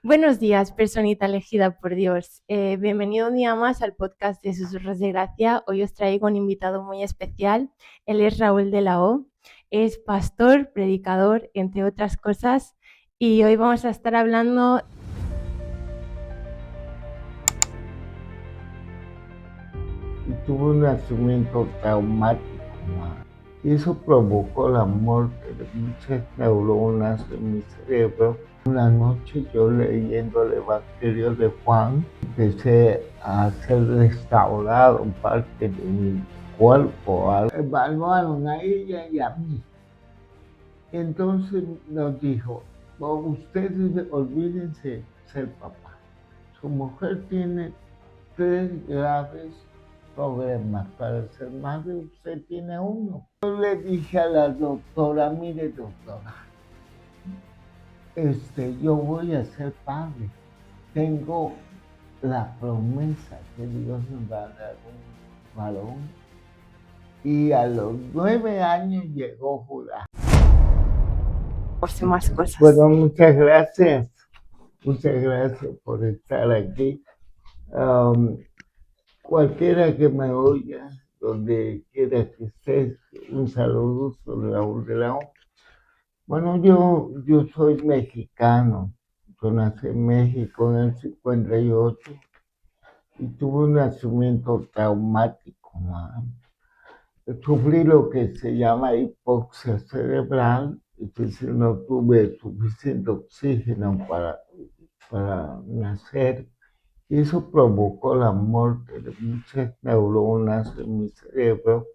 Buenos días, personita elegida por Dios. Bienvenido un día más al podcast de Susurros de Gracia. Hoy os traigo un invitado muy especial. Él es Raúl de la O. Es pastor, predicador, entre otras cosas. Y hoy vamos a estar hablando. Y tuve un nacimiento traumático, ma. Y eso provocó la muerte de muchas neuronas en mi cerebro. Una noche yo leyendo el Evangelio de Juan, empecé a ser restaurado parte de mi cuerpo. Evaluaron a ella y a mí. Entonces nos dijo, "Oh, ustedes olvídense ser papá. Su mujer tiene 3 graves problemas para ser madre, usted tiene uno". Yo le dije a la doctora, mire doctora, yo voy a ser padre. Tengo la promesa que Dios nos va a dar un varón. Y a los 9 años llegó Judá. Por más cosas. Bueno, muchas gracias. Muchas gracias por estar aquí. Um, Cualquiera que me oiga, donde quiera que estés, un saludo, soy Raúl de la O. Bueno, yo soy mexicano. Yo nací en México en el 58 y tuve un nacimiento traumático, ¿no? Sufrí lo que se llama hipoxia cerebral, es decir, no tuve suficiente oxígeno para nacer. Y eso provocó la muerte de muchas neuronas en mi cerebro,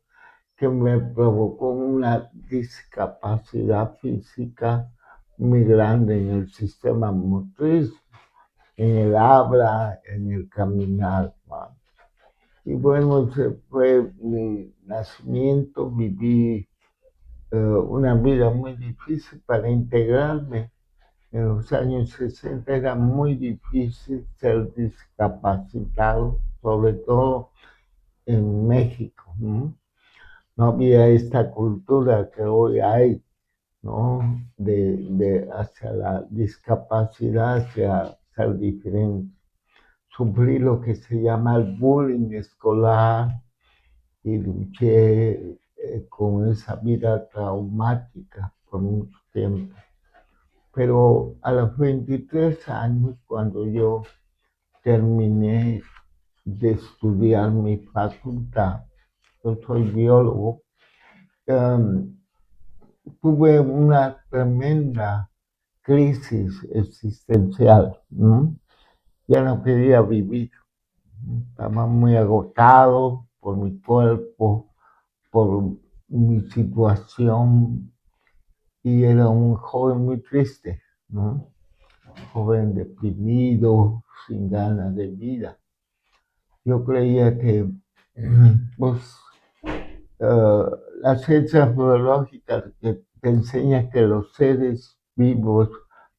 que me provocó una discapacidad física muy grande en el sistema motriz, en el habla, en el caminar, ¿no? Y bueno, ese fue mi nacimiento, viví una vida muy difícil para integrarme. En los años 60 era muy difícil ser discapacitado, sobre todo en México, ¿no? No había esta cultura que hoy hay, ¿no? Hacia la discapacidad, hacia ser diferente. Sufrí lo que se llama el bullying escolar y luché con esa vida traumática por mucho tiempo. Pero a los 23 años, cuando yo terminé de estudiar mi facultad, yo soy biólogo, um, tuve una tremenda crisis existencial, ¿no? Ya no quería vivir, estaba muy agotado por mi cuerpo, por mi situación, y era un joven muy triste, ¿no? Joven deprimido, sin ganas de vida. Yo creía que, pues, eh, las ciencias biológicas que te enseñan que los seres vivos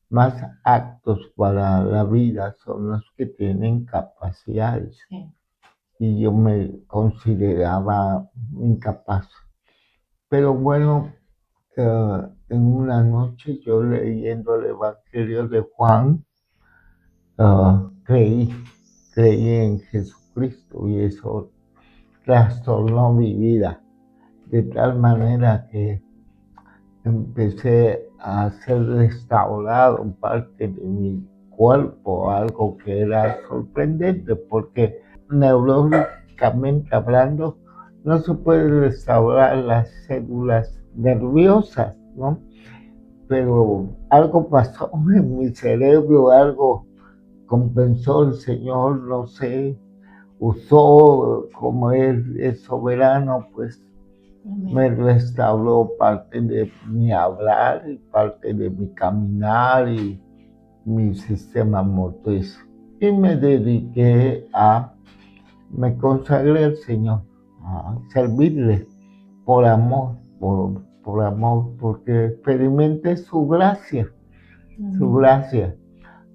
más aptos para la vida son los que tienen capacidades. Sí. Y yo me consideraba incapaz. Pero bueno, en una noche yo leyendo el Evangelio de Juan, creí en Jesucristo y eso trastornó mi vida de tal manera que empecé a ser restaurado en parte de mi cuerpo, algo que era sorprendente porque neurológicamente hablando no se puede restaurar las células nerviosas, ¿no? Pero algo pasó en mi cerebro, algo compensó el Señor, no sé, usó como Él es soberano, pues me restauró parte de mi hablar y parte de mi caminar y mi sistema motriz. Y me consagré al Señor, a servirle por amor, por amor, porque experimenté su gracia, su gracia.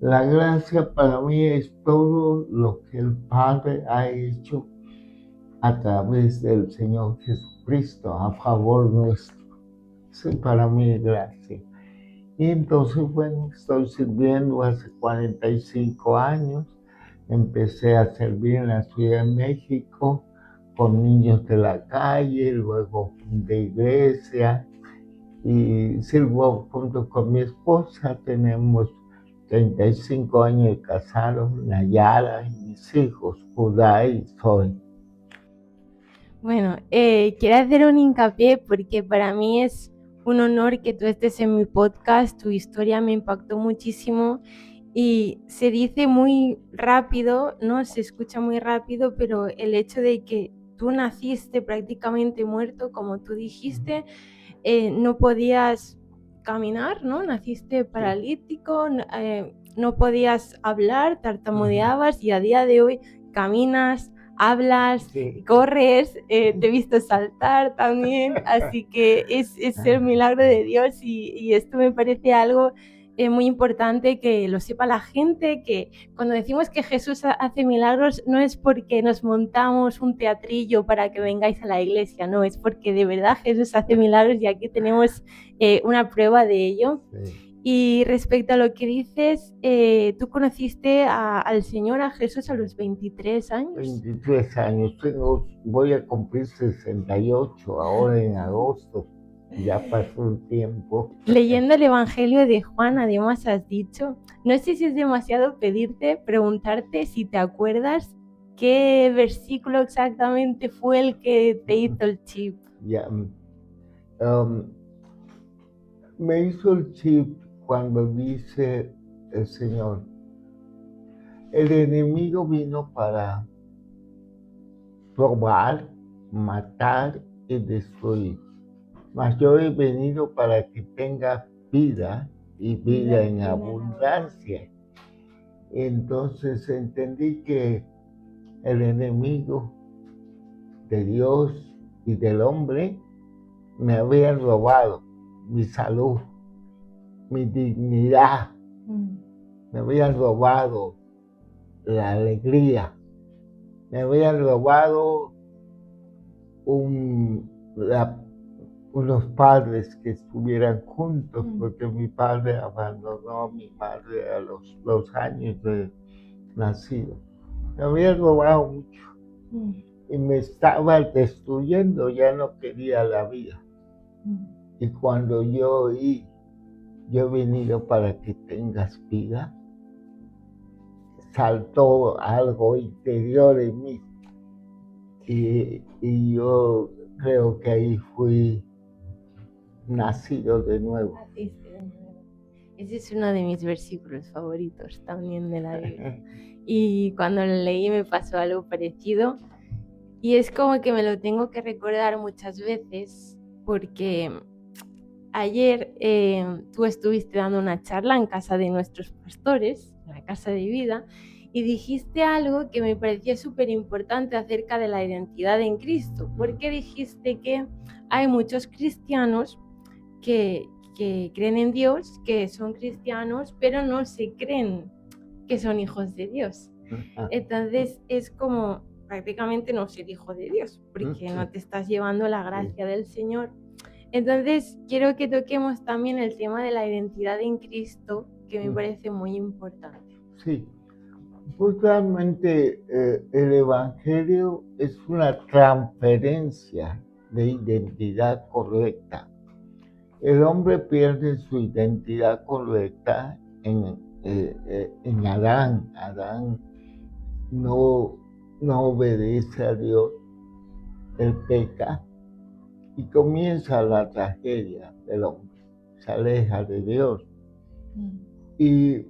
La gracia para mí es todo lo que el Padre ha hecho a través del Señor Jesucristo a favor nuestro. Eso para mí es gracia. Y entonces, bueno, estoy sirviendo hace 45 años. Empecé a servir en la Ciudad de México con niños de la calle, luego de iglesia y sirvo junto con mi esposa. Tenemos 35 años de casados, Nayara y mis hijos, Judá y Zoe. Bueno, quiero hacer un hincapié porque para mí es un honor que tú estés en mi podcast. Tu historia me impactó muchísimo y se dice muy rápido, ¿no? Se escucha muy rápido, pero el hecho de que tú naciste prácticamente muerto, como tú dijiste, no podías caminar, ¿no? Naciste paralítico, no podías hablar, tartamudeabas y a día de hoy caminas, hablas, Sí. corres, te he visto saltar también, así que es el milagro de Dios y esto me parece algo muy importante que lo sepa la gente, que cuando decimos que Jesús hace milagros no es porque nos montamos un teatrillo para que vengáis a la iglesia, no, es porque de verdad Jesús hace milagros y aquí tenemos una prueba de ello. Sí. Y respecto a lo que dices, tú conociste al Señor, a Jesús a los 23 años. 23 años, voy a cumplir 68 ahora en agosto. Ya pasó un tiempo. Leyendo el Evangelio de Juan, además has dicho, no sé si es demasiado pedirte, preguntarte si te acuerdas qué versículo exactamente fue el que te hizo el chip. Ya, me hizo el chip cuando dice el Señor, el enemigo vino para robar, matar y destruir. Mas yo he venido para que tengas vida y vida en abundancia. Entonces entendí que el enemigo de Dios y del hombre me habían robado mi salud, mi dignidad, me habían robado la alegría, me habían robado unos padres que estuvieran juntos, porque mi padre abandonó a mi madre a los 2 años de nacido. Me habían robado mucho y me estaba destruyendo, ya no quería la vida. Y cuando yo oí, yo he venido para que tengas vida, saltó algo interior en mí. Y yo creo que ahí fui nacido de nuevo. Ese es uno de mis versículos favoritos también de la Biblia. Y cuando lo leí me pasó algo parecido. Y es como que me lo tengo que recordar muchas veces porque ayer tú estuviste dando una charla en casa de nuestros pastores, en la Casa de Vida, y dijiste algo que me parecía súper importante acerca de la identidad en Cristo, porque dijiste que hay muchos cristianos que creen en Dios, que son cristianos, pero no se creen que son hijos de Dios. Entonces es como prácticamente no ser hijo de Dios, porque no te estás llevando la gracia del Señor. Entonces quiero que toquemos también el tema de la identidad en Cristo, que me parece muy importante. Sí, pues realmente el Evangelio es una transferencia de identidad correcta. El hombre pierde su identidad correcta en Adán. Adán no obedece a Dios, él peca y comienza la tragedia del hombre. Se aleja de Dios. Y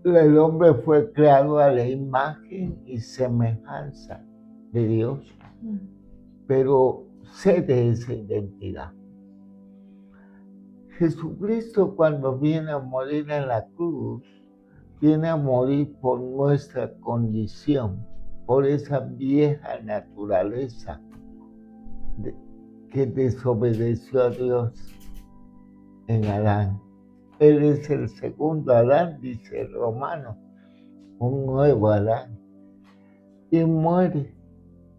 el hombre fue creado a la imagen y semejanza de Dios, pero cede esa identidad. Jesucristo, cuando viene a morir en la cruz, viene a morir por nuestra condición, por esa vieja naturaleza que desobedeció a Dios en Adán. Él es el segundo Adán, dice el Romano, un nuevo Adán. Y muere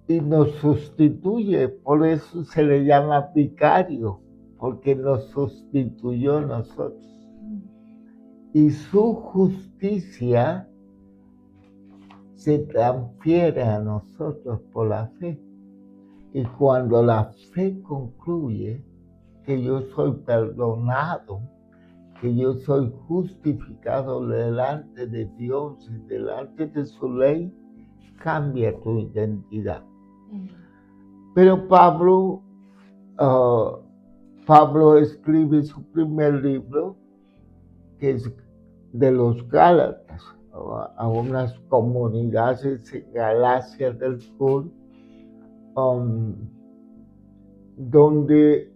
y nos sustituye, por eso se le llama vicario, porque nos sustituyó a nosotros. Y su justicia se transfiere a nosotros por la fe. Y cuando la fe concluye que yo soy perdonado, que yo soy justificado delante de Dios y delante de su ley, cambia tu identidad. Pero Pablo escribe su primer libro, que es de los Gálatas, a unas comunidades en Galacia del Sur, donde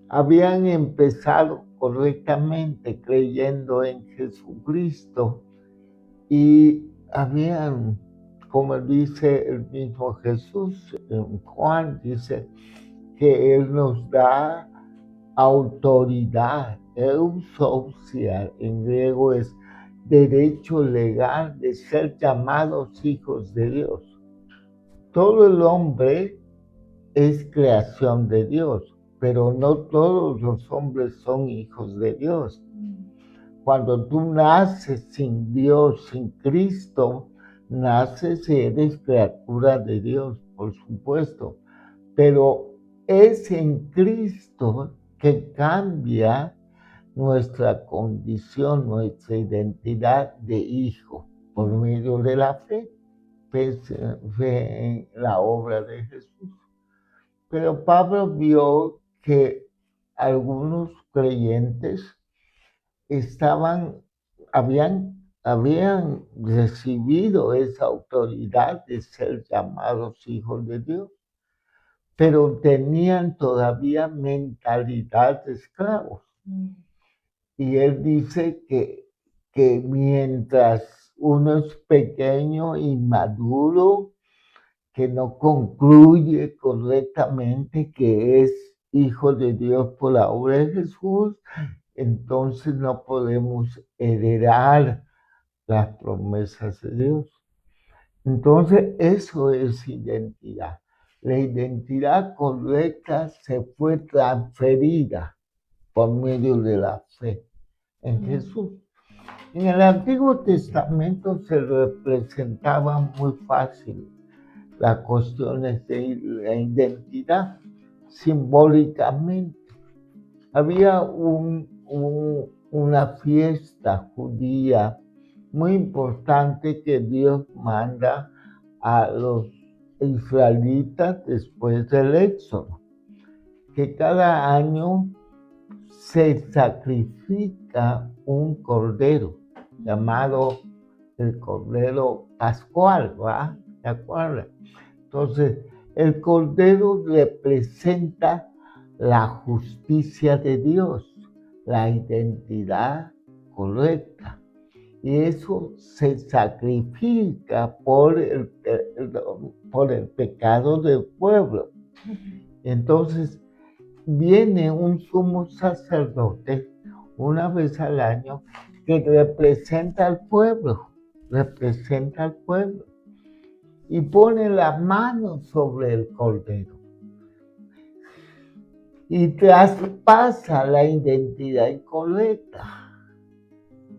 habían empezado correctamente creyendo en Jesucristo y habían, como dice el mismo Jesús, en Juan dice que Él nos da autoridad, eusousia, en griego es derecho legal de ser llamados hijos de Dios. Todo el hombre es creación de Dios, pero no todos los hombres son hijos de Dios. Cuando tú naces sin Dios, sin Cristo, naces y eres criatura de Dios, por supuesto, pero es en Cristo que cambia nuestra condición, nuestra identidad de hijo, por medio de la fe, fe en la obra de Jesús. Pero Pablo vio que algunos creyentes habían recibido esa autoridad de ser llamados hijos de Dios, pero tenían todavía mentalidad de esclavos. Y él dice que mientras uno es pequeño, inmaduro, que no concluye correctamente que es hijo de Dios por la obra de Jesús, entonces no podemos heredar las promesas de Dios. Entonces eso es identidad. La identidad correcta se fue transferida por medio de la fe en Jesús. En el Antiguo Testamento se representaba muy fácil las cuestiones de la identidad simbólicamente. Había una fiesta judía muy importante que Dios manda a los israelitas después del Éxodo, que cada año se sacrifica un cordero llamado el Cordero Pascual, ¿va? ¿De acuerdo? Entonces, el Cordero representa la justicia de Dios, la identidad correcta. Y eso se sacrifica por el pecado del pueblo. Entonces, viene un sumo sacerdote una vez al año que representa al pueblo, y pone la mano sobre el cordero y traspasa la identidad incorrecta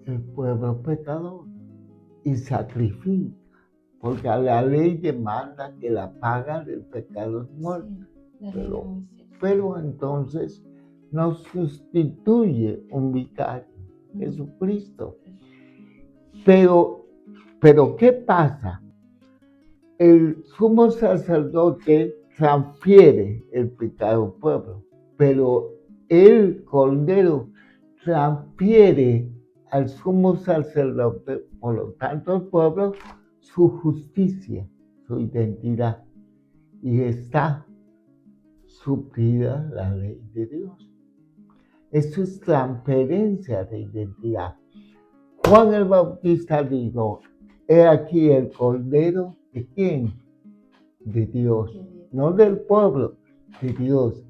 del pueblo pecador y sacrifica, porque la ley demanda que la paga del pecado es muerte. Pero entonces nos sustituye un vicario, Jesucristo. Pero ¿qué pasa? El sumo sacerdote transfiere el pecado al pueblo, pero el Cordero transfiere al sumo sacerdote, por lo tanto al pueblo, su justicia, su identidad, y está suplida la ley de Dios. Eso es transferencia de identidad. Juan el Bautista dijo, he aquí el Cordero de ¿quién? De Dios, no del pueblo, de Dios,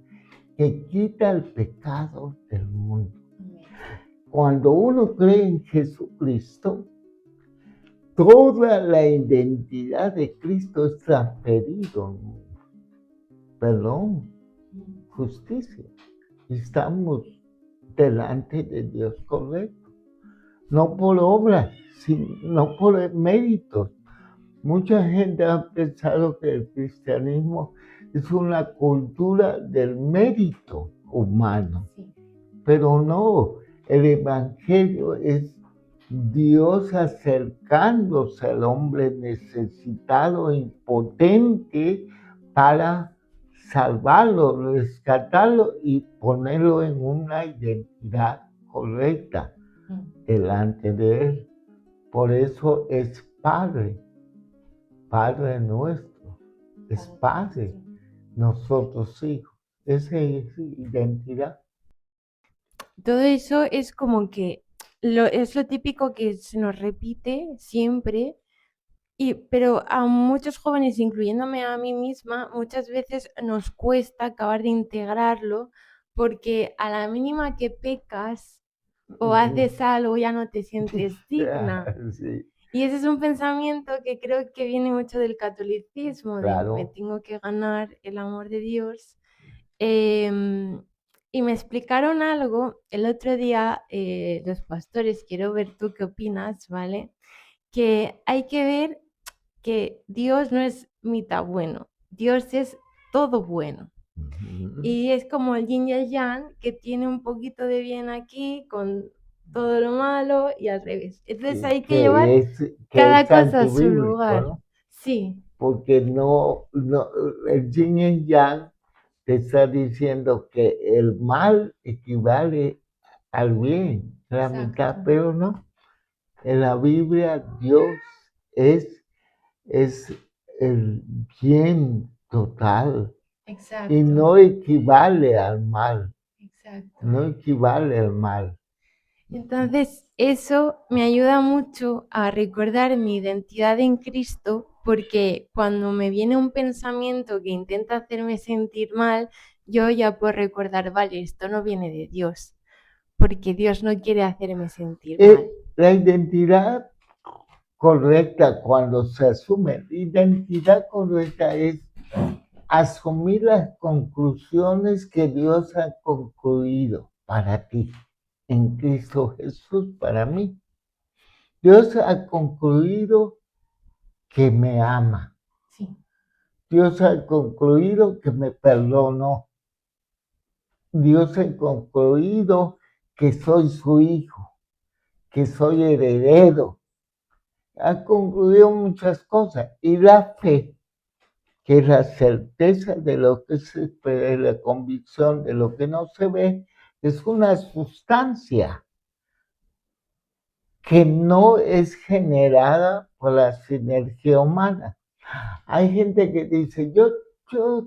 que quita el pecado del mundo. Cuando uno cree en Jesucristo, toda la identidad de Cristo es transferido. Perdón, justicia. estamos delante de Dios correcto. No por obras, sino por méritos. Mucha gente ha pensado que el cristianismo es una cultura del mérito humano, pero no, el evangelio es Dios acercándose al hombre necesitado, impotente, para salvarlo, rescatarlo y ponerlo en una identidad correcta delante de él. Por eso es Padre. Padre nuestro, es Padre, nosotros hijos. Esa es identidad. Todo eso es como que es lo típico que se nos repite siempre, pero a muchos jóvenes, incluyéndome a mí misma, muchas veces nos cuesta acabar de integrarlo porque a la mínima que pecas o haces algo ya no te sientes digna. Sí, Y ese es un pensamiento que creo que viene mucho del catolicismo, de me claro. tengo que ganar el amor de Dios. Em, y me explicaron algo el otro día, los pastores, quiero ver tú qué opinas, ¿vale? Que hay que ver que Dios no es mitad bueno, Dios es todo bueno. Y es como el yin y el yang, que tiene un poquito de bien aquí con todo lo malo y al revés. Entonces hay que llevar Que cada es cosa a su antibíblico, lugar. ¿no? Sí, Porque no, el yin y yang te está diciendo que el mal equivale al bien, la mitad, exacto, pero no. En la Biblia Dios es el bien total y exacto, no equivale al mal, exacto. no equivale al mal. Entonces, eso me ayuda mucho a recordar mi identidad en Cristo, porque cuando me viene un pensamiento que intenta hacerme sentir mal, yo ya puedo recordar, vale, esto no viene de Dios, porque Dios no quiere hacerme sentir mal. La identidad correcta cuando se asume, identidad correcta es asumir las conclusiones que Dios ha concluido para ti en Cristo Jesús para mí. Dios ha concluido que me ama. Sí, Dios ha concluido que me perdonó. Dios ha concluido que soy su hijo, que soy heredero. Ha concluido muchas cosas. Y la fe, que es la certeza de lo que se espera, la convicción de lo que no se ve, es una sustancia que no es generada por la sinergia humana. Hay gente que dice, yo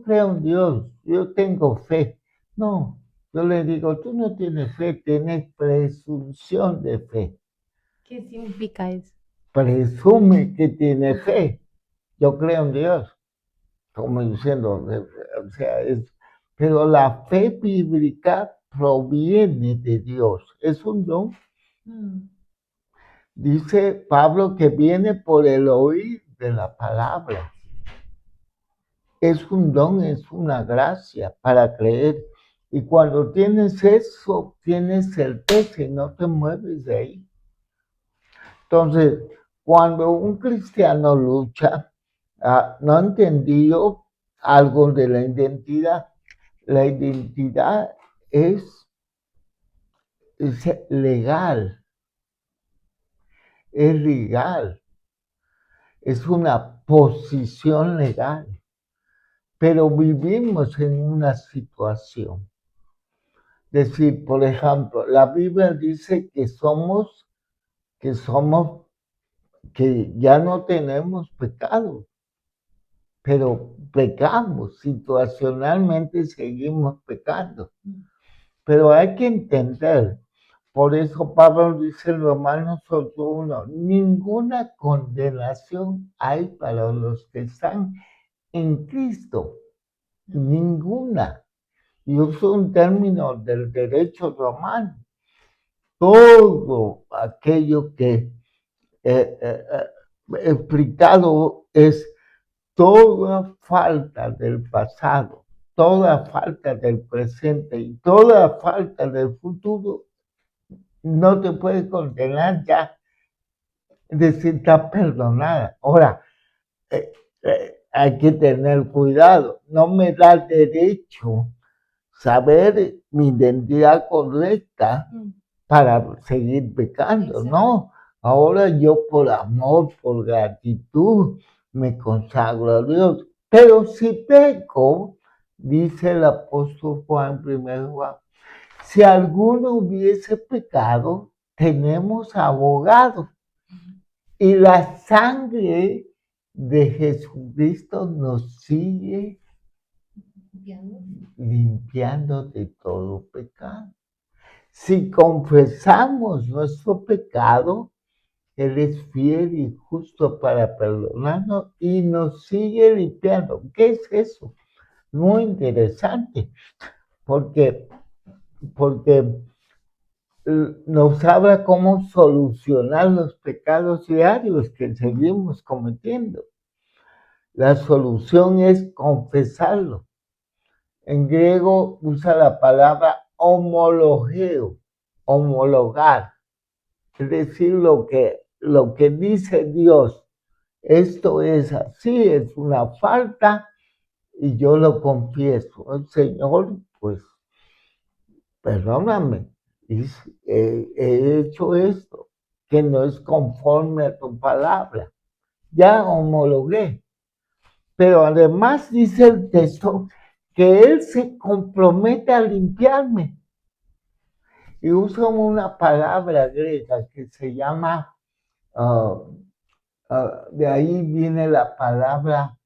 creo en Dios, yo tengo fe. No, yo le digo, tú no tienes fe, tienes presunción de fe. ¿qué significa eso? Presume que tiene fe. Yo creo en Dios, como diciendo, o sea, pero la fe bíblica proviene de Dios, es un don. Dice Pablo que viene por el oír de la palabra. Es un don, es una gracia para creer. Y cuando tienes eso, tienes certeza y no te mueves de ahí. Entonces, cuando un cristiano lucha, no ha entendido algo de la identidad. La identidad es legal, es una posición legal, pero vivimos en una situación. Es decir, por ejemplo, la Biblia dice que ya no tenemos pecado, pero pecamos, situacionalmente seguimos pecando. Pero hay que entender, por eso Pablo dice en Romanos 8:1, ninguna condenación hay para los que están en Cristo, ninguna. Y uso un término del derecho romano. Todo aquello que explicado es toda falta del pasado toda falta del presente y toda falta del futuro no te puede condenar ya. Es decir, está perdonada. Ahora, hay que tener cuidado. No me da derecho saber mi identidad correcta para seguir pecando. Exacto. No, ahora yo por amor, por gratitud, me consagro a Dios. Pero si peco, dice el apóstol Juan, 1 Juan, si alguno hubiese pecado, tenemos abogado. Y la sangre de Jesucristo nos sigue limpiando de todo pecado. Si confesamos nuestro pecado, Él es fiel y justo para perdonarnos y nos sigue limpiando. ¿Qué es eso? Muy interesante, porque nos habla cómo solucionar los pecados diarios que seguimos cometiendo. La solución es confesarlo. En griego usa la palabra homologeo, homologar. Es decir, lo que dice Dios, esto es así, es una falta, y yo lo confieso. El Señor, pues, perdóname, he hecho esto, que no es conforme a tu palabra. Ya homologué. Pero además dice el texto que Él se compromete a limpiarme. Y usa una palabra griega que se llama, de ahí viene la palabra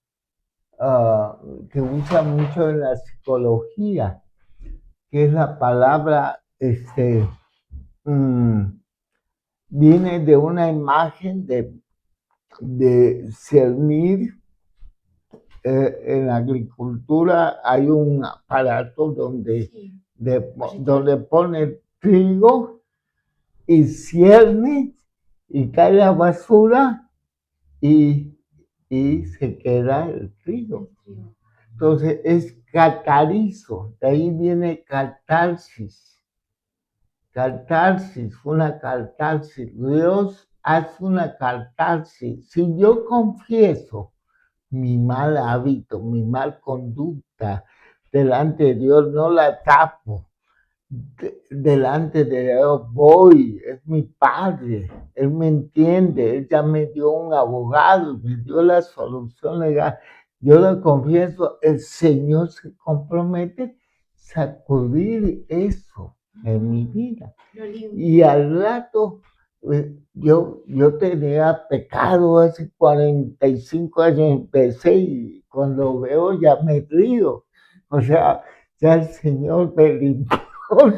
que usa mucho en la psicología, que es la palabra, viene de una imagen de cernir. En la agricultura hay un aparato donde, donde pone trigo y cierne y cae la basura y se queda el trigo. Entonces es catarizo, de ahí viene catarsis. Catarsis, una catarsis. Dios hace una catarsis. Si yo confieso mi mal hábito, mi mal conducta delante de Dios, no la tapo. Delante de Dios voy, es mi padre, Él me entiende, Él ya me dio un abogado, me dio la solución legal. Yo lo confieso, el Señor se compromete a sacudir eso en mi vida. Y al rato, yo tenía pecado hace 45 años, empecé y cuando veo ya me río. O sea, ya el Señor me limpió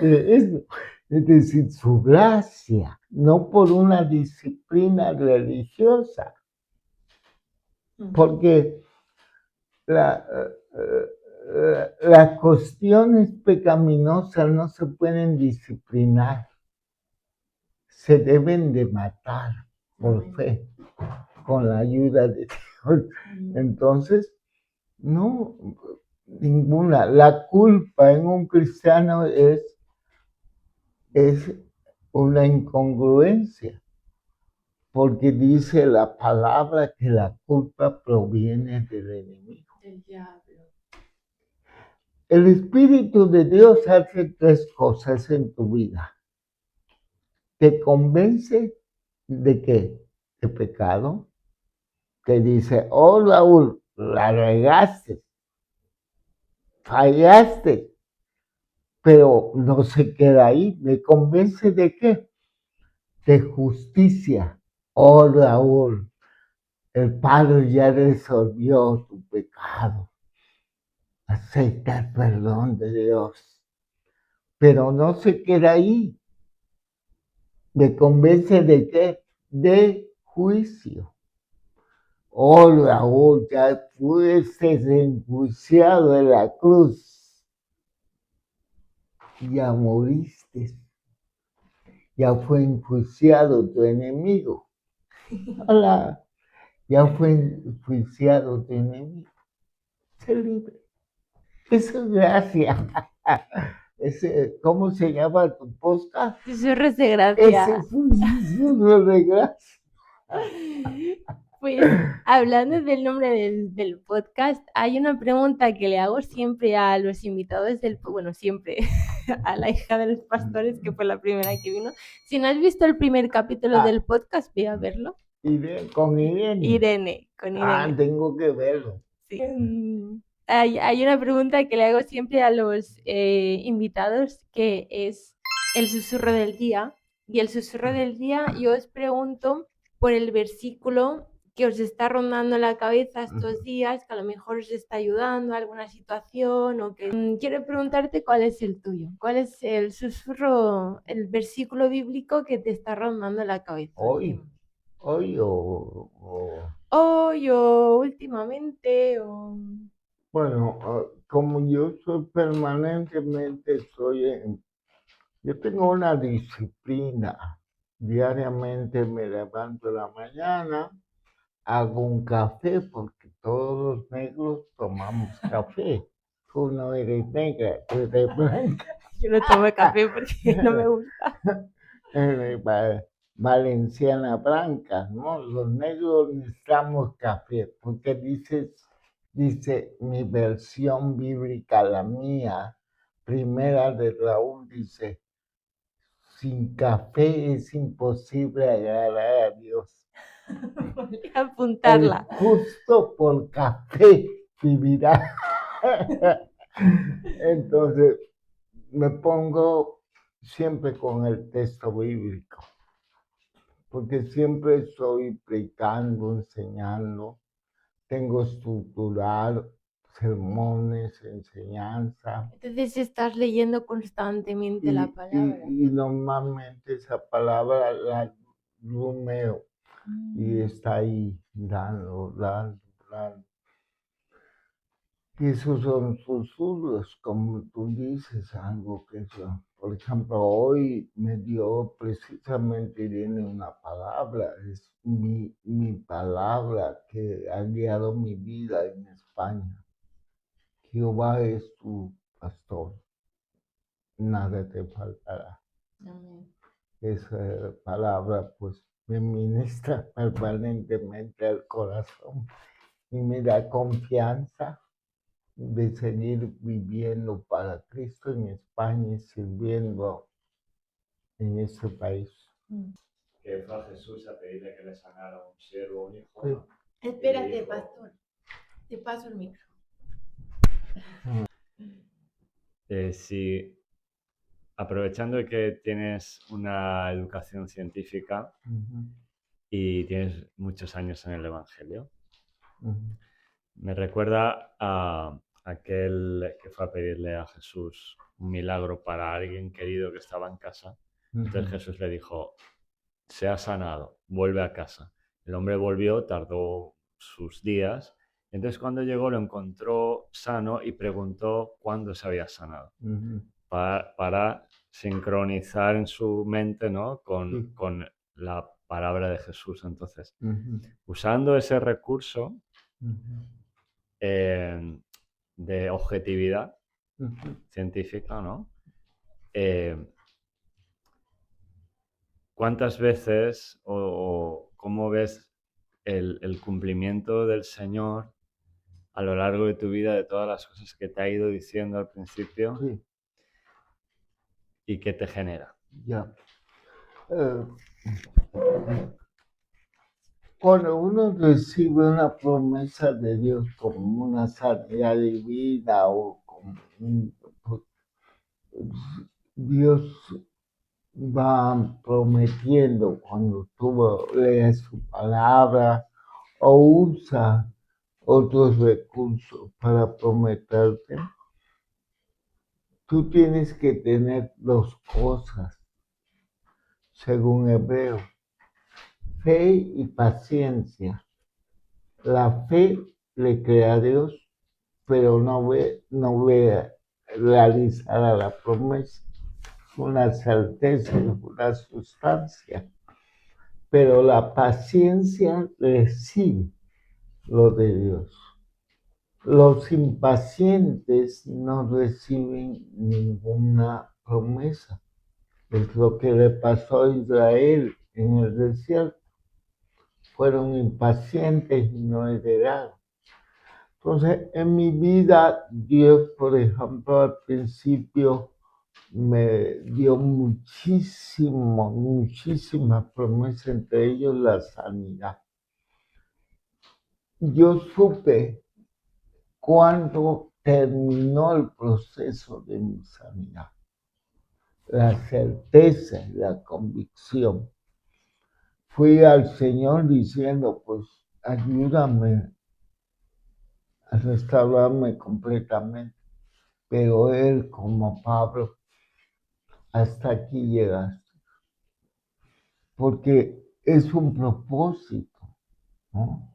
de eso. Es decir, su gracia, no por una disciplina religiosa. Porque las cuestiones pecaminosas no se pueden disciplinar. Se deben de matar por fe, con la ayuda de Dios. Entonces, no, ninguna. La culpa en un cristiano es una incongruencia, porque dice la palabra que la culpa proviene del enemigo. El diablo. El Espíritu de Dios hace tres cosas en tu vida. Te convence de qué? De pecado. Te dice, oh Raúl, la regaste, fallaste, pero no se queda ahí. ¿Me convence de qué? De justicia. Oh Raúl, el Padre ya resolvió tu pecado. Acepta el perdón de Dios. Pero no se queda ahí. ¿Me convence de qué? De juicio. Oh Raúl, ya fuiste enjuiciado en la cruz. Ya moriste. Ya fue enjuiciado tu enemigo. Hola. Ya fue enjuiciado tu enemigo. Sé libre. Eso es gracia. ¿Cómo se llama tu podcast? Susurros de Ese gracia. es un susurro de gracia. Pues hablando del nombre del podcast, hay una pregunta que le hago siempre a los invitados bueno, siempre a la hija de los pastores, que fue la primera que vino. Si no has visto el primer capítulo del podcast, ve a verlo. Con Irene. Con Irene. Tengo que verlo. Sí. Hay una pregunta que le hago siempre a los invitados, que es el susurro del día. Y el susurro del día, yo os pregunto por el versículo que os está rondando la cabeza estos días, que a lo mejor os está ayudando a alguna situación, o que quiero preguntarte cuál es el tuyo, cuál es el susurro, el versículo bíblico que te está rondando la cabeza. Hoy o Últimamente, o... Bueno, como yo soy permanentemente, yo tengo una disciplina. Diariamente me levanto en la mañana, hago un café, porque todos los negros tomamos café. Tú no eres negra, eres blanca. Yo no tomo café porque no me gusta. Valenciana blanca, ¿no? Los negros necesitamos café, porque dice mi versión bíblica, la mía, primera de Raúl, dice, sin café es imposible agradar a Dios. Voy a apuntarla. El justo por café vivirá. Entonces, me pongo siempre con el texto bíblico, porque siempre estoy predicando, enseñando, tengo estructural, sermones, enseñanza. Entonces estás leyendo constantemente la palabra. Y normalmente esa palabra la rumeo y está ahí dando. Y esos son susurros, como tú dices, algo que eso. Por ejemplo, hoy me dio precisamente Irene una palabra, es mi palabra que ha guiado mi vida en España. Jehová es tu pastor, nada te faltará. Amén. Esa palabra pues me ministra permanentemente al corazón y me da confianza de seguir viviendo para Cristo en España y sirviendo en este país. Que fue a Jesús a pedirle que le sanara un siervo, un hijo. Sí. Espérate, pastor. Te paso el micro. Sí, aprovechando que tienes una educación científica y tienes muchos años en el Evangelio, me recuerda a aquel que fue a pedirle a Jesús un milagro para alguien querido que estaba en casa. Entonces Jesús le dijo, se ha sanado, vuelve a casa. El hombre volvió, tardó sus días. Entonces cuando llegó lo encontró sano y preguntó cuándo se había sanado. Para sincronizar en su mente, ¿no? con la palabra de Jesús. Entonces, usando ese recurso de objetividad científica, ¿no? ¿Cuántas veces o cómo ves el cumplimiento del Señor a lo largo de tu vida, de todas las cosas que te ha ido diciendo al principio? Sí. ¿Y qué te genera? Ya. Cuando uno recibe una promesa de Dios como una sanidad divina o como Dios va prometiendo cuando tú lees su palabra o usa otros recursos para prometerte, tú tienes que tener dos cosas, según Hebreo, fe y paciencia. La fe le cree a Dios, pero no ve realizada la promesa. Una certeza, una sustancia. Pero la paciencia recibe lo de Dios. Los impacientes no reciben ninguna promesa. Es lo que le pasó a Israel en el desierto. Fueron impacientes y no heredaron. Entonces, en mi vida, Dios, por ejemplo, al principio me dio muchísimas promesas, entre ellos la sanidad. Yo supe cuando terminó el proceso de mi sanidad, la certeza, la convicción. Fui al Señor diciendo, pues ayúdame a restaurarme completamente. Pero Él, como Pablo, hasta aquí llegaste. Porque es un propósito, ¿no?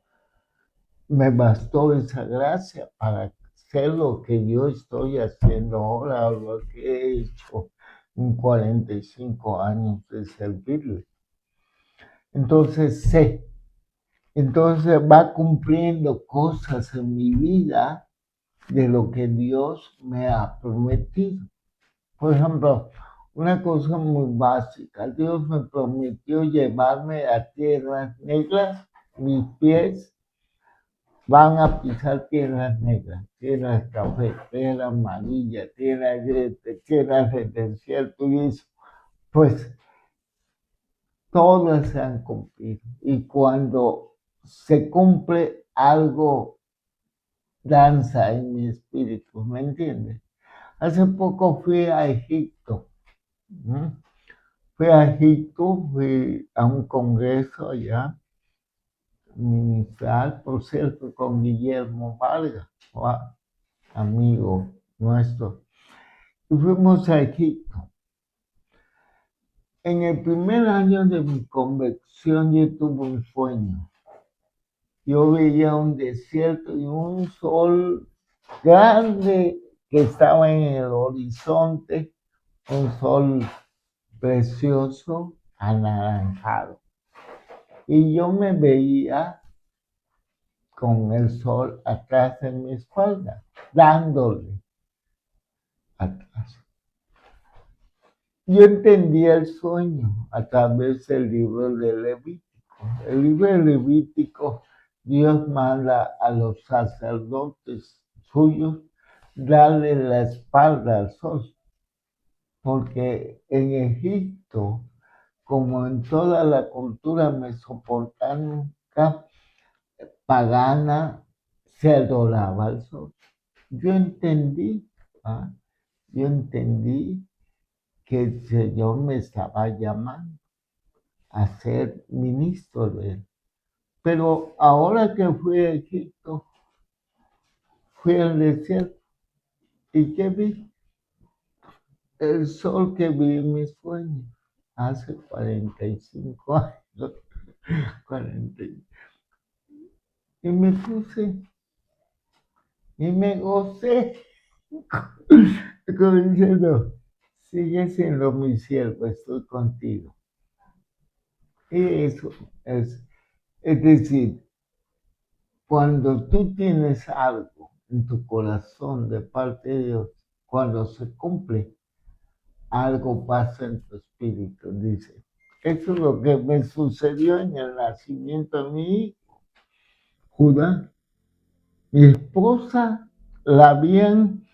Me bastó esa gracia para hacer lo que yo estoy haciendo ahora, lo que he hecho en 45 años de servirle. Entonces entonces va cumpliendo cosas en mi vida de lo que Dios me ha prometido. Por ejemplo, una cosa muy básica, Dios me prometió llevarme a tierras negras, mis pies van a pisar tierras negras, tierras cafeteras, amarillas, tierras de desierto y eso. Pues todas se han cumplido. Y cuando se cumple algo, danza en mi espíritu, ¿me entiendes? Hace poco fui a Egipto. Fui a Egipto, fui a un congreso allá, ministrar, por cierto, con Guillermo Vargas, amigo nuestro. Y fuimos a Egipto. En el primer año de mi conversión yo tuve un sueño. Yo veía un desierto y un sol grande que estaba en el horizonte, un sol precioso, anaranjado. Y yo me veía con el sol atrás en mi espalda, dándole atrás. Yo entendí el sueño a través del libro de Levítico. El libro de Levítico, Dios manda a los sacerdotes suyos darle la espalda al sol, porque en Egipto, como en toda la cultura mesopotámica, pagana, se adoraba al sol. Yo entendí, ¿ah? Yo entendí que el Señor me estaba llamando a ser ministro de Él. Pero ahora que fui a Egipto, fui al desierto y ¿qué vi? El sol que vi en mis sueños hace 45 años. 40. Y me puse y me gocé. Como diciendo, sigue siendo mi siervo, estoy contigo. Y eso es decir, cuando tú tienes algo en tu corazón de parte de Dios, cuando se cumple, algo pasa en tu espíritu, dice. Eso es lo que me sucedió en el nacimiento de mi hijo, Judá. Mi esposa la habían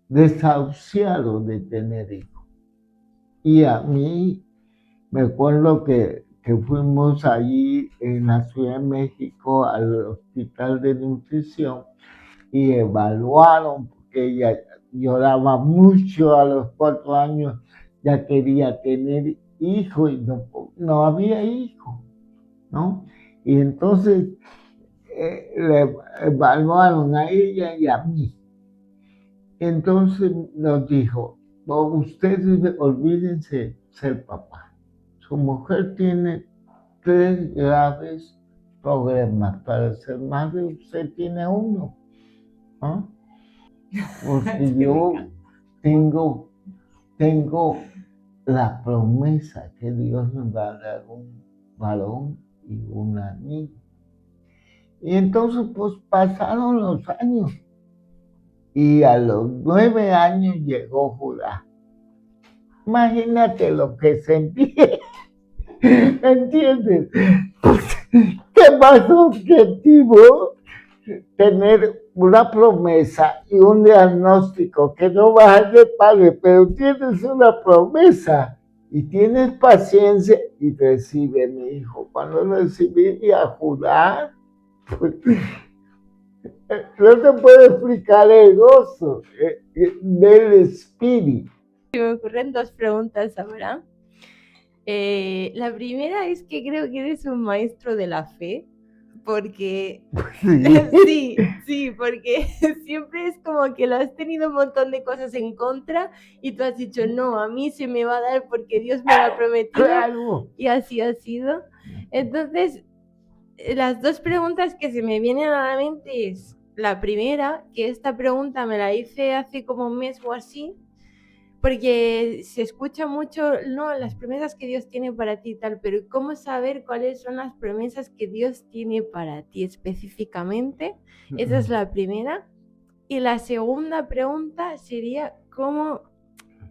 desahuciado de tener hijos. Y a mí, me acuerdo que fuimos allí en la Ciudad de México al hospital de nutrición y evaluaron, porque ella lloraba mucho a los 4 años, ya quería tener hijo y no había hijo, ¿no? Y entonces le evaluaron a ella y a mí. Entonces nos dijo, ustedes olvídense ser papá. Su mujer tiene 3 graves problemas para ser madre, usted tiene uno, ¿no? Porque yo tengo la promesa que Dios nos va a dar un varón y una niña. Y entonces, pues pasaron los años y a los 9 años llegó Judá. Imagínate lo que sentí, ¿entiendes? ¿Qué más objetivo tener una promesa y un diagnóstico que no vas a ser padre, pero tienes una promesa y tienes paciencia y recibe mi hijo? Cuando recibí a Judá, pues, no te puedo explicar el gozo del espíritu. Me ocurren dos preguntas ahora. La primera es que creo que eres un maestro de la fe, porque sí, porque siempre es como que lo has tenido un montón de cosas en contra y tú has dicho, no, a mí se me va a dar porque Dios me lo ha prometido. Claro. Y así ha sido. Entonces, las dos preguntas que se me vienen a la mente es, la primera, que esta pregunta me la hice hace como un mes o así, porque se escucha mucho, no, las promesas que Dios tiene para ti y tal, pero ¿cómo saber cuáles son las promesas que Dios tiene para ti específicamente? Esa es la primera. Y la segunda pregunta sería, ¿cómo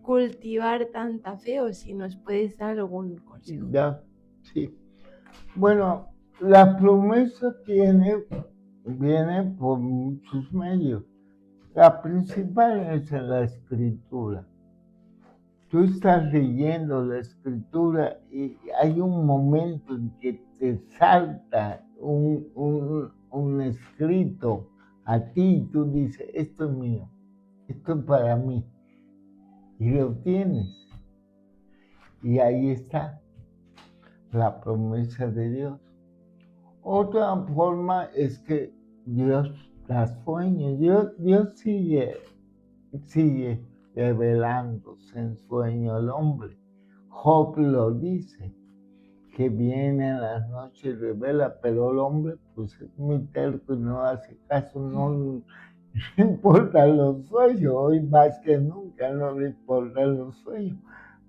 cultivar tanta fe? O si nos puedes dar algún consejo. Ya, sí. Bueno, la promesa viene por muchos medios. La principal es en la escritura. Tú estás leyendo la escritura y hay un momento en que te salta un escrito a ti y tú dices, esto es mío, esto es para mí. Y lo tienes. Y ahí está la promesa de Dios. Otra forma es que Dios la sueña. Dios sigue revelándose en sueño al hombre. Job lo dice, que viene en las noches y revela, pero el hombre pues es muy terco y no hace caso, no le importan los sueños, hoy más que nunca no le importan los sueños,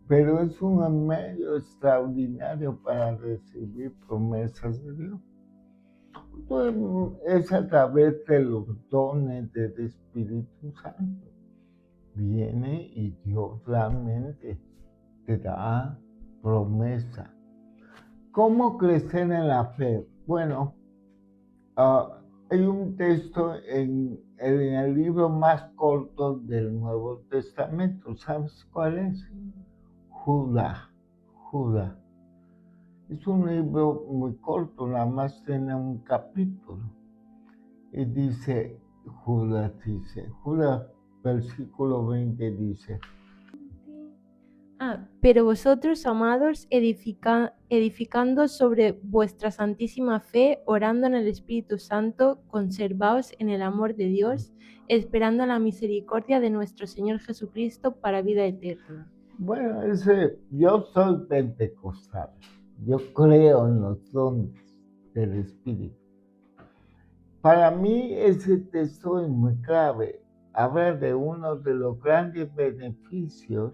pero es un medio extraordinario para recibir promesas de Dios. Pues, es a través de los dones del Espíritu Santo. Viene y Dios realmente te da promesa. ¿Cómo crecer en la fe? Bueno, hay un texto en el libro más corto del Nuevo Testamento. ¿Sabes cuál es? Judá. Es un libro muy corto, nada más tiene un capítulo. Y dice, Judas, versículo 20 dice. Pero vosotros, amados, edificando sobre vuestra santísima fe, orando en el Espíritu Santo, conservaos en el amor de Dios, esperando la misericordia de nuestro Señor Jesucristo para vida eterna. Bueno, yo soy pentecostal, yo creo en los dones del Espíritu. Para mí ese texto es muy clave. Habla de uno de los grandes beneficios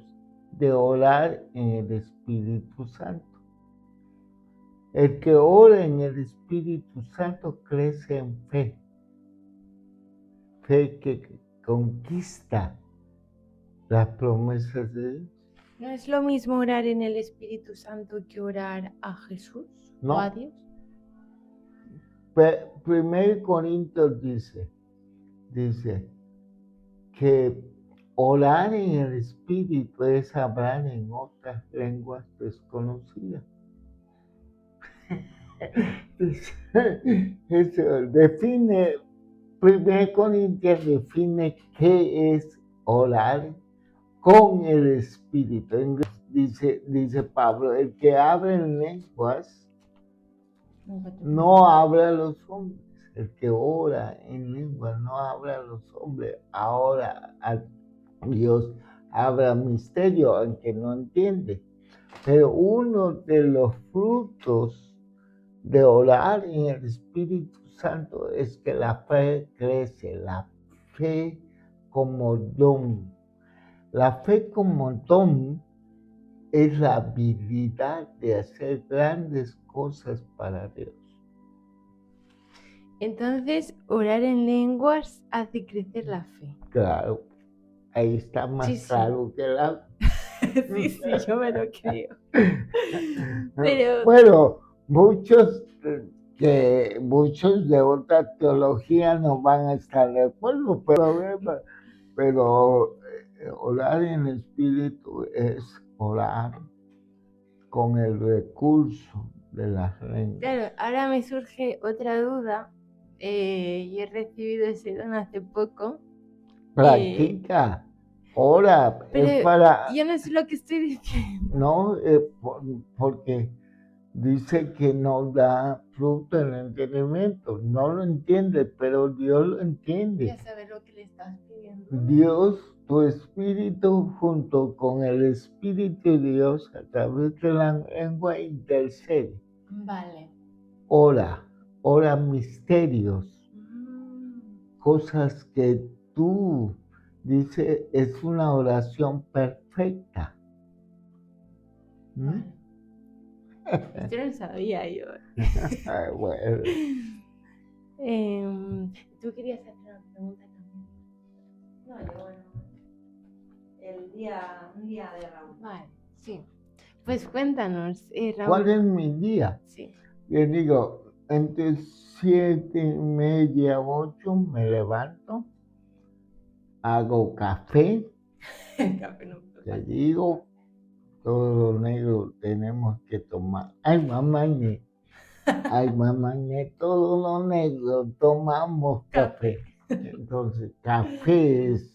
de orar en el Espíritu Santo. El que ora en el Espíritu Santo crece en fe, fe que conquista las promesas de Dios. ¿No es lo mismo orar en el Espíritu Santo que orar a Jesús o a Dios? 1 Corintios dice que orar en el Espíritu es hablar en otras lenguas desconocidas. Eso define, 1 Corintios define qué es orar con el Espíritu. Dice Pablo, el que habla en lenguas no habla a los hombres. El que ora en lengua no habla a los hombres. Ahora a Dios habla misterio, aunque no entiende. Pero uno de los frutos de orar en el Espíritu Santo es que la fe crece, la fe como don. La fe como don es la habilidad de hacer grandes cosas para Dios. Entonces, orar en lenguas hace crecer la fe. Claro, ahí está más Sí, sí. claro que el agua. Sí, sí, yo me lo creo. Pero, Bueno, muchos de otra teología no van a estar de acuerdo, pero orar en espíritu es orar con el recurso de las lenguas. claro, ahora me surge otra duda. Yo he recibido ese don hace poco. Practica, ora, es Pero para, yo no sé lo que estoy diciendo. no, porque dice que no da fruto en el entendimiento, no lo entiende, pero Dios lo entiende. Ya sabes lo que le estás pidiendo. Dios, tu espíritu, junto con el Espíritu de Dios, a través de la lengua, intercede. Vale. Ora misterios, cosas que tú, dice, es una oración perfecta. Vale. Esto no sabía yo. Ay, bueno. ¿Tú querías hacer una pregunta también? No, yo bueno, un día de Raúl. Vale, sí. Pues cuéntanos, Raúl. ¿Cuál es mi día? Sí. Yo digo, entre 7:30, 8 me levanto, hago café, Café no puede te faltar. digo, todos los negros tenemos que tomar. Ay, mamá, todos los negros tomamos café. Entonces, café es,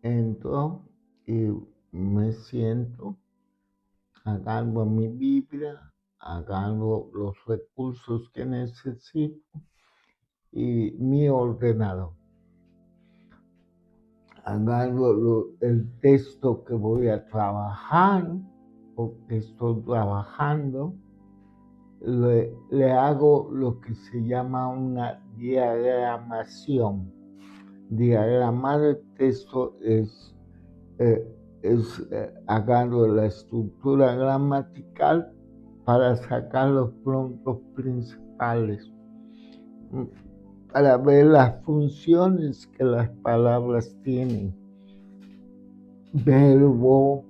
entro y me siento, agarro mi Biblia, agarro los recursos que necesito y mi ordenador. Agarro el texto que voy a trabajar, porque estoy trabajando, le hago lo que se llama una diagramación. Diagramar el texto es agarro la estructura gramatical para sacar los puntos principales, para ver las funciones que las palabras tienen. Verbo,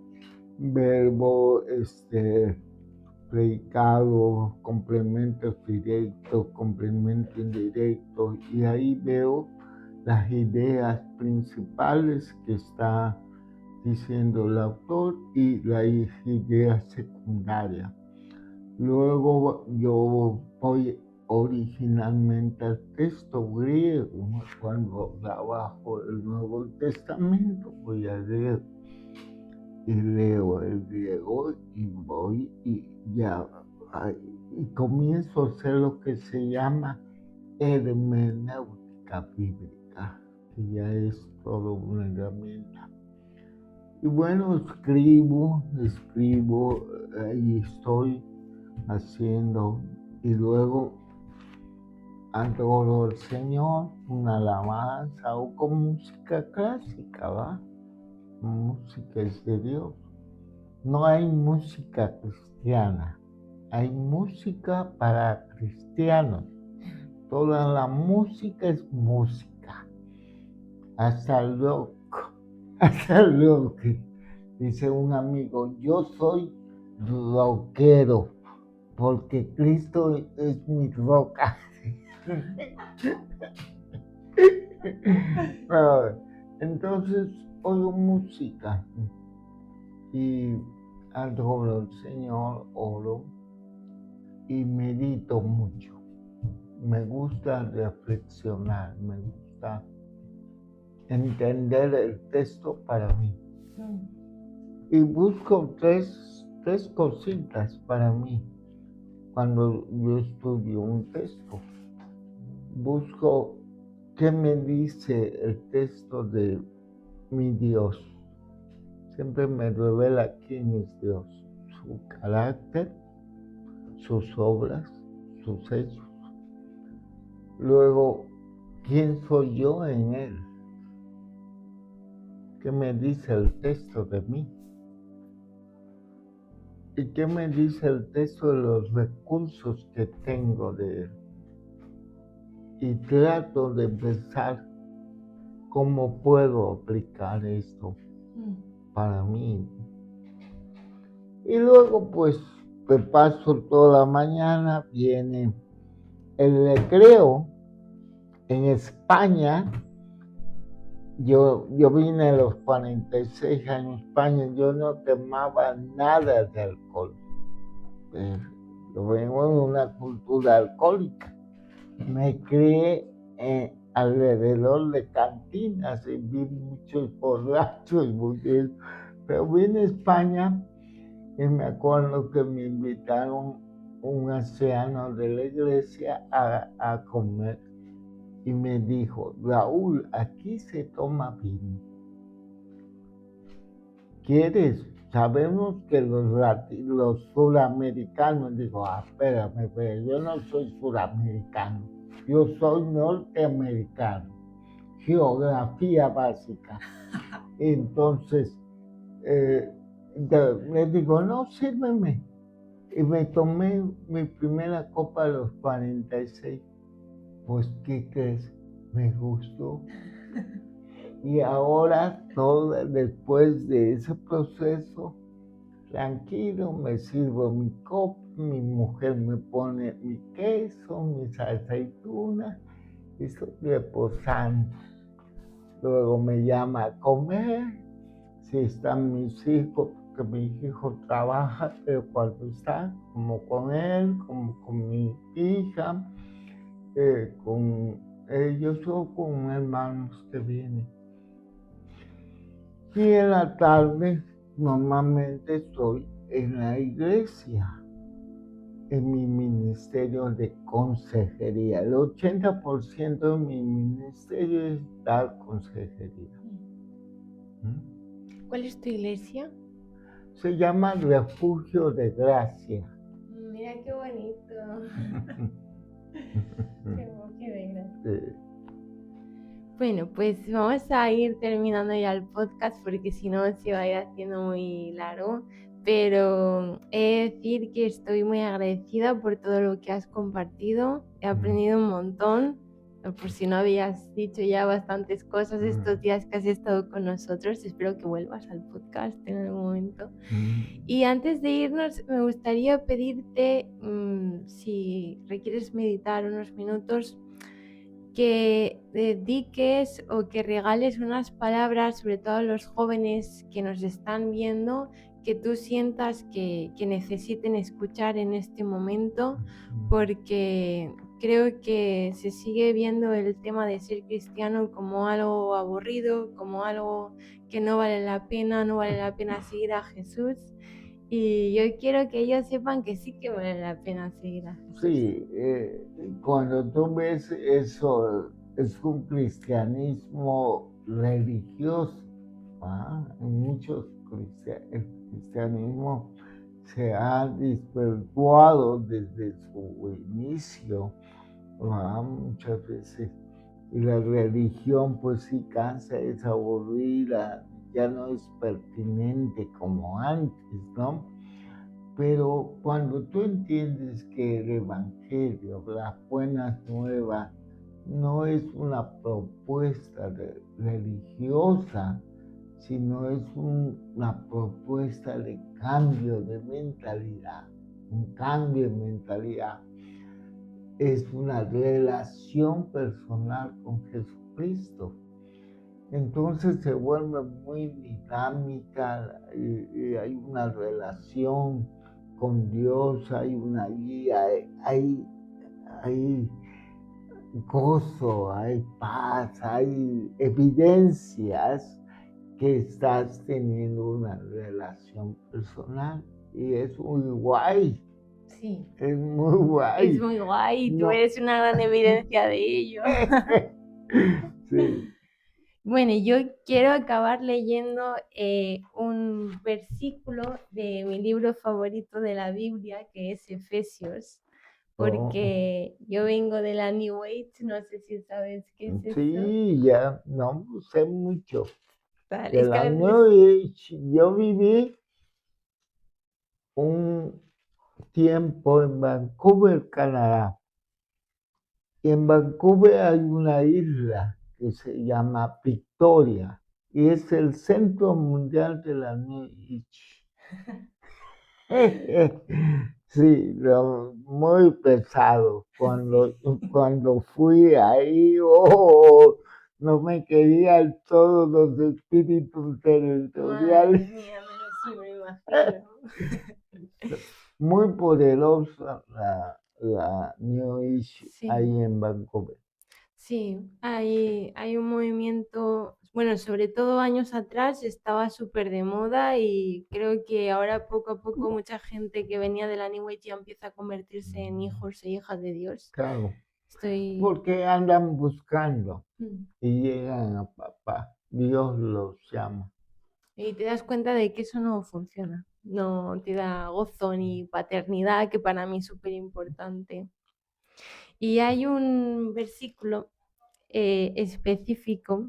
predicado, complementos directos, complementos indirectos, y ahí veo las ideas principales que está diciendo el autor y las ideas secundarias. Luego yo voy originalmente al texto griego. Cuando trabajo el Nuevo Testamento voy a leer y leo el griego y voy y ya y comienzo a hacer lo que se llama hermenéutica bíblica, que ya es todo una herramienta. Y bueno, escribo, ahí estoy haciendo, y luego adoro al Señor, una alabanza o con música clásica, ¿va? Música es de Dios. No hay música cristiana, hay música para cristianos. Toda la música es música, hasta el rock. Dice un amigo, yo soy rockero porque Cristo es mi roca. Entonces oigo música y adoro al Señor, oro y medito mucho. Me gusta reflexionar, me gusta entender el texto para mí. Y busco tres cositas para mí cuando yo estudio un texto. Busco qué me dice el texto de mi Dios. Siempre me revela quién es Dios, su carácter, sus obras, sus hechos. Luego, ¿quién soy yo en Él? ¿Qué me dice el texto de mí? ¿Y qué me dice el texto de los recursos que tengo de Él? y trato de pensar cómo puedo aplicar esto para mí. Y luego pues me paso toda la mañana, viene el recreo en España. Yo vine a los 46 años a España, yo no tomaba nada de alcohol. Yo vengo de una cultura alcohólica. Me crié alrededor de cantinas y vi muchos borrachos, pero vine a España y me acuerdo que me invitaron un anciano de la iglesia a comer y me dijo: Raúl, aquí se toma vino. ¿Quieres? Sabemos que los suramericanos, digo, espérame, yo no soy suramericano, yo soy norteamericano, geografía básica. Entonces, le digo, no, sírveme. Y me tomé mi primera copa a los 46. Pues, ¿qué crees? Me gustó. Y ahora, después de ese proceso, tranquilo, me sirvo mi copa, mi mujer me pone mi queso, mis aceitunas, y estoy reposando. Luego me llama a comer, si están mis hijos, porque mi hijo trabaja, pero cuando está, como con él, como con mi hija, con ellos o con hermanos que vienen. Y en la tarde normalmente estoy en la iglesia, en mi ministerio de consejería. El 80% de mi ministerio es dar consejería. ¿Cuál es tu iglesia? Se llama Refugio de Gracia. Mira qué bonito. Qué venga. Bueno, pues vamos a ir terminando ya el podcast porque si no se va a ir haciendo muy largo. Pero he de decir que estoy muy agradecida por todo lo que has compartido. He aprendido un montón. Por si no habías dicho ya bastantes cosas estos días que has estado con nosotros. Espero que vuelvas al podcast en algún momento. Y antes de irnos, me gustaría pedirte, si requieres meditar unos minutos, que dediques o que regales unas palabras, sobre todo a los jóvenes que nos están viendo, que tú sientas que necesiten escuchar en este momento, porque creo que se sigue viendo el tema de ser cristiano como algo aburrido, como algo que no vale la pena seguir a Jesús. Y yo quiero que ellos sepan que sí que vale la pena seguir a Jesús. Sí, cuando tú ves eso, es un cristianismo religioso. Muchos el cristianismo se ha desvirtuado desde su inicio, muchas veces. Y la religión, pues sí, cansa, es aburrida, ya no es pertinente como antes, ¿no? Pero cuando tú entiendes que el Evangelio, las buenas nuevas, no es una propuesta religiosa, sino es una propuesta de cambio de mentalidad, un cambio de mentalidad. Es una relación personal con Jesucristo. Entonces se vuelve muy dinámica y hay una relación con Dios, hay una guía, hay gozo, hay paz, hay evidencias que estás teniendo una relación personal y es muy guay. Sí. Es muy guay. Es muy guay, tú eres una gran evidencia de ello. Sí. Bueno, yo quiero acabar leyendo un versículo de mi libro favorito de la Biblia, que es Efesios, porque yo vengo de la New Age, no sé si sabes qué es eso. Sí, ya, no sé mucho. Vale, De la New Age, yo viví un tiempo en Vancouver, Canadá. Y en Vancouver hay una isla que se llama Victoria y es el centro mundial de la New Age. Sí, muy pesado. Cuando fui ahí, no me querían todos los espíritus territoriales. Madre mía, me imagino. Muy poderosa la New Age Sí. ahí en Vancouver. Sí, hay un movimiento, bueno, sobre todo años atrás estaba súper de moda y creo que ahora poco a poco mucha gente que venía de la New Age ya empieza a convertirse en hijos e hijas de Dios. Claro, Estoy... porque andan buscando Mm. y llegan a papá. Dios los llama. Y te das cuenta de que eso no funciona, no te da gozo ni paternidad, que para mí es súper importante. Y hay un versículo específico.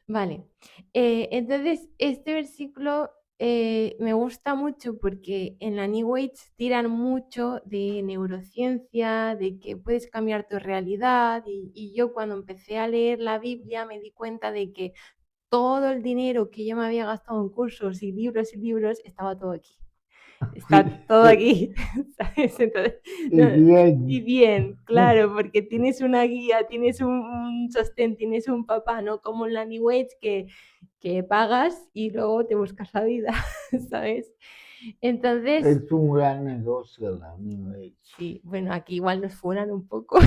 Vale, entonces este versículo me gusta mucho porque en la New Age tiran mucho de neurociencia, de que puedes cambiar tu realidad y yo cuando empecé a leer la Biblia me di cuenta de que todo el dinero que yo me había gastado en cursos y libros estaba todo aquí. Está todo aquí, ¿sabes? Entonces, y bien, claro, porque tienes una guía, tienes un sostén, tienes un papá, ¿no? Como en la New Age que pagas y luego te buscas la vida, ¿sabes? Entonces, Es un gran negocio la New Age. sí, bueno, aquí igual nos funan un poco,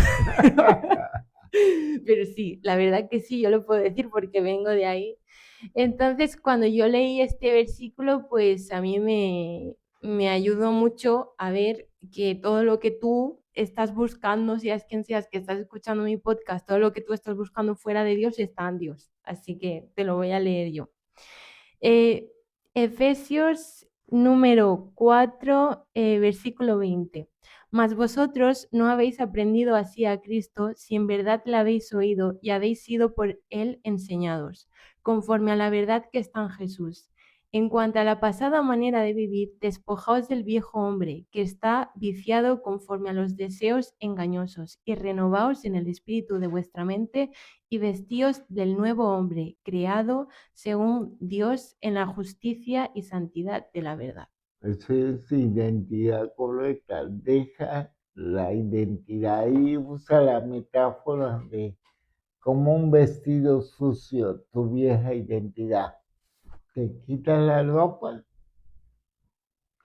pero sí, la verdad que sí, yo lo puedo decir porque vengo de ahí. Entonces, cuando yo leí este versículo, pues a mí me ayudó mucho a ver que todo lo que tú estás buscando, seas quien seas que estás escuchando mi podcast, todo lo que tú estás buscando fuera de Dios está en Dios. Así que te lo voy a leer yo. Efesios número 4, versículo 20. Mas vosotros no habéis aprendido así a Cristo si en verdad le habéis oído y habéis sido por él enseñados, conforme a la verdad que está en Jesús. En cuanto a la pasada manera de vivir, despojaos del viejo hombre, que está viciado conforme a los deseos engañosos, y renovaos en el espíritu de vuestra mente, y vestíos del nuevo hombre, creado según Dios en la justicia y santidad de la verdad. Esa es identidad correcta. Deja la identidad y usa la metáfora de como un vestido sucio, tu vieja identidad. Te quitas la ropa,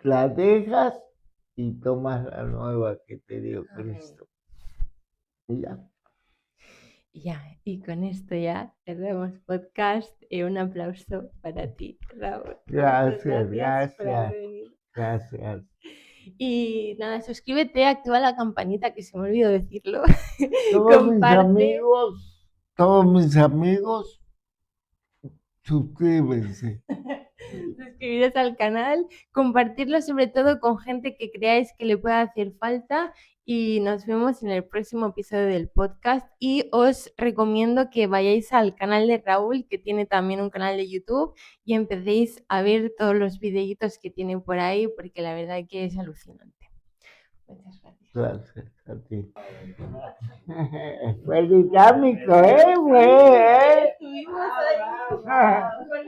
la dejas y tomas la nueva que te dio Cristo. Y ya. Ya, y con esto ya cerramos podcast y un aplauso para ti, Raúl. Gracias, Por haber gracias, venido. gracias. Y nada, suscríbete, activa la campanita, que se me olvidó decirlo. Comparte. Todos mis amigos, suscríbanse. Suscribiros al canal, compartirlo sobre todo con gente que creáis que le pueda hacer falta y nos vemos en el próximo episodio del podcast y os recomiendo que vayáis al canal de Raúl, que tiene también un canal de YouTube, y empecéis a ver todos los videitos que tiene por ahí porque la verdad que es alucinante. Muchas gracias. Gracias a ti. Fue dinámico, güey. Estuvimos ahí.